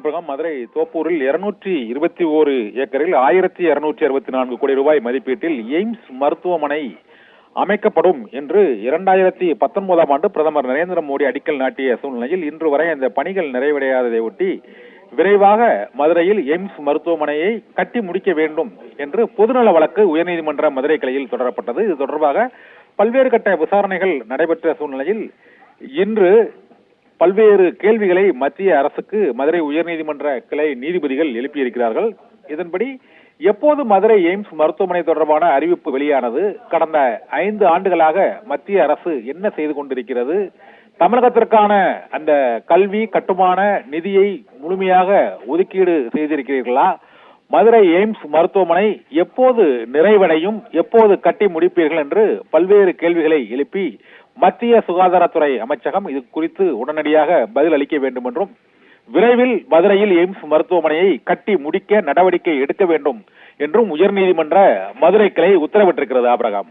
Abraham. Madurai தோப்பூரில் 221 ஏக்கரில் 1264 கோடி ரூபாய் மதிப்பீட்டில் எய்ம்ஸ் மருத்துவமனை அமைக்கப்படும் என்று 2019ஆம் ஆண்டு பிரதமர் நரேந்திர மோடி அடிக்கல் நாட்டிய சூழ்நிலையில் இன்று வரை அந்த பணிகள் நிறைவடையாததை ஒட்டி விரைவாக மதுரையில் எய்ம்ஸ் மருத்துவமனையை கட்டி முடிக்க வேண்டும் என்று பொதுநல வழக்கு உயர்நீதிமன்ற மதுரை கிளையில் தொடரப்பட்டது. இது தொடர்பாக பல்வேறு கட்ட விசாரணைகள் நடைபெற்ற சூழ்நிலையில் இன்று பல்வேறு கேள்விகளை மத்திய அரசுக்கு மதுரை உயர்நீதிமன்ற கிளை நீதிபதிகள் எழுப்பியிருக்கிறார்கள். இதன்படி எப்போது மதுரை எய்ம்ஸ் மருத்துவமனை தொடர்பான அறிவிப்பு வெளியானது, கடந்த 5 ஆண்டுகளாக மத்திய அரசு என்ன செய்து கொண்டிருக்கிறது, தமிழகத்திற்கான அந்த கல்வி கட்டுமான நிதியை முழுமையாக ஒதுக்கீடு செய்திருக்கிறீர்களா, மதுரை எய்ம்ஸ் மருத்துவமனை எப்போது நிறைவடையும், எப்போது கட்டி முடிப்பீர்கள் என்று பல்வேறு கேள்விகளை எழுப்பி மத்திய சுகாதாரத்துறை அமைச்சகம் இது குறித்து உடனடியாக பதில் அளிக்க வேண்டும் என்றும், விரைவில் மதுரையில் எய்ம்ஸ் மருத்துவமனையை கட்டி முடிக்க நடவடிக்கை எடுக்க வேண்டும் என்றும் உயர்நீதிமன்ற மதுரை கிளை உத்தரவிட்டிருக்கிறது. ஆபிரகாம்.